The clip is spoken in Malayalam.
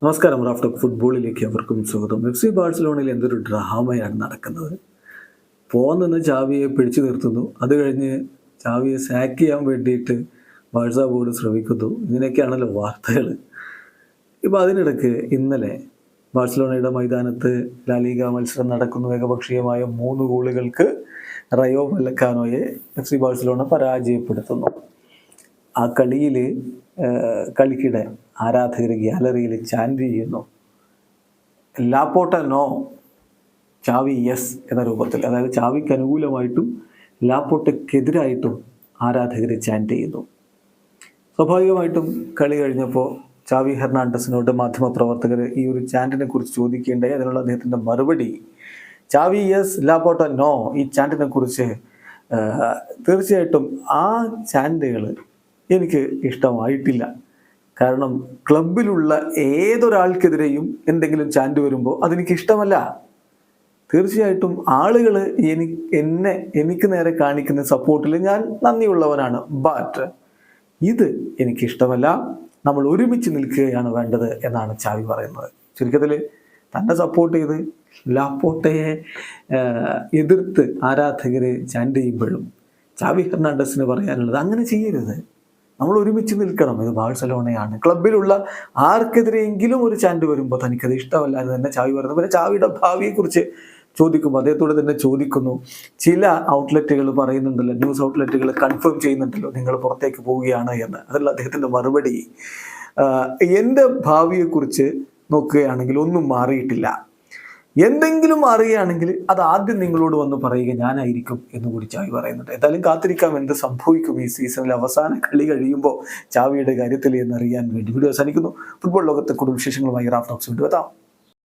നമസ്കാരം. റാഫ് ഫുട്ബോളിലേക്ക് അവർക്കും സ്വാഗതം. FC ബാഴ്സലോണയിൽ എന്തൊരു ഡ്രാമയാണ് നടക്കുന്നത്. പോകാൻ നിന്ന് ചാവിയെ പിടിച്ചു നിർത്തുന്നു. അത് കഴിഞ്ഞ് ചാവിയെ സാക്ക് ചെയ്യാൻ വേണ്ടിയിട്ട് ബാഴ്സ ബോർഡ് ശ്രമിക്കുന്നു. ഇങ്ങനെയൊക്കെയാണല്ലോ വാർത്തകൾ. ഇപ്പോൾ അതിനിടയ്ക്ക് ഇന്നലെ ബാഴ്സലോണയുടെ മൈതാനത്ത് ലാലിഗ മത്സരം നടക്കുന്നു. ഏകപക്ഷീയമായ 3 ഗോളുകൾക്ക് റയോ വല്ലക്കാനോയെ FC ബാഴ്സലോണ പരാജയപ്പെടുത്തുന്നു. ആ കളിയിൽ കളിക്കിടെ ആരാധകർ ഗ്യാലറിയിൽ ചാൻഡ് ചെയ്യുന്നു, ലാപ്പോട്ട നോ, ചാവി യെസ് എന്ന രൂപത്തിൽ. അതായത് ചാവിക്ക് അനുകൂലമായിട്ടും ലാപ്പോട്ടയ്ക്കെതിരായിട്ടും ആരാധകർ ചാൻഡ് ചെയ്യുന്നു. സ്വാഭാവികമായിട്ടും കളി കഴിഞ്ഞപ്പോൾ ചാവി ഹെർണാണ്ടസിനോട് മാധ്യമപ്രവർത്തകർ ഈ ഒരു ചാൻഡിനെ കുറിച്ച് ചോദിക്കേണ്ടായി. അതിനുള്ള അദ്ദേഹത്തിൻ്റെ മറുപടി ചാവി യെസ്, ലാപ്പോട്ട നോ. ഈ ചാൻഡിനെ കുറിച്ച് തീർച്ചയായിട്ടും ആ ചാൻഡുകൾ എനിക്ക് ഇഷ്ടമായിട്ടില്ല. കാരണം ക്ലബിലുള്ള ഏതൊരാൾക്കെതിരെയും എന്തെങ്കിലും ചാൻഡ് വരുമ്പോൾ അതെനിക്ക് ഇഷ്ടമല്ല. തീർച്ചയായിട്ടും ആളുകൾ എനിക്ക് നേരെ കാണിക്കുന്ന സപ്പോർട്ടിൽ ഞാൻ നന്ദിയുള്ളവനാണ്. ബട്ട് ഇത് എനിക്കിഷ്ടമല്ല. നമ്മൾ ഒരുമിച്ച് നിൽക്കുകയാണ് വേണ്ടത് എന്നാണ് ചാവി പറയുന്നത്. ചുരുക്കത്തിൽ തന്നെ സപ്പോർട്ട് ചെയ്ത് ലാപ്പോട്ടയെ എതിർത്ത് ആരാധകർ ചാൻഡ് ചെയ്യുമ്പോഴും ചാവി ഹെർണാണ്ടസിന് പറയാനുള്ളത് അങ്ങനെ ചെയ്യരുത്, നമ്മൾ ഒരുമിച്ച് നിൽക്കണം. ഇത് ബാഴ്സലോണയാണ്. ക്ലബിലുള്ള ആർക്കെതിരെയെങ്കിലും ഒരു ചാൻഡ് വരുമ്പോൾ തനിക്കത് ഇഷ്ടമല്ല എന്ന് തന്നെ ചാവി പറയുന്നു. പിന്നെ ചാവിയുടെ ഭാവിയെക്കുറിച്ച് ചോദിക്കുമ്പോൾ അദ്ദേഹത്തോട് തന്നെ ചോദിക്കുന്നു, ചില ഔട്ട്ലെറ്റുകൾ പറയുന്നുണ്ടല്ലോ, ന്യൂസ് ഔട്ട്ലെറ്റുകൾ കൺഫേം ചെയ്യുന്നുണ്ടല്ലോ നിങ്ങൾ പുറത്തേക്ക് പോവുകയാണ് എന്ന്. അതിലുള്ള അദ്ദേഹത്തിൻ്റെ മറുപടി, എൻ്റെ ഭാവിയെക്കുറിച്ച് നോക്കുകയാണെങ്കിൽ ഒന്നും മാറിയിട്ടില്ല. എന്തെങ്കിലും അറിയുകയാണെങ്കിൽ അത് ആദ്യം നിങ്ങളോട് വന്ന് പറയുക ഞാനായിരിക്കും എന്നുകൂടി ചാവി പറയുന്നുണ്ട്. എന്തായാലും കാത്തിരിക്കാം എന്ത് സംഭവിക്കും ഈ സീസണിലെ അവസാന കളി കഴിയുമ്പോൾ ചാവിയുടെ കാര്യത്തിൽ എന്നറിയാൻ വേണ്ടി. വീഡിയോ അവസാനിക്കുന്നു. ഫുട്ബോൾ ലോകത്തെ കൂടുതൽ വിശേഷങ്ങളുമായി റാഫ് ടോക്സ് വീണ്ടും എത്താം.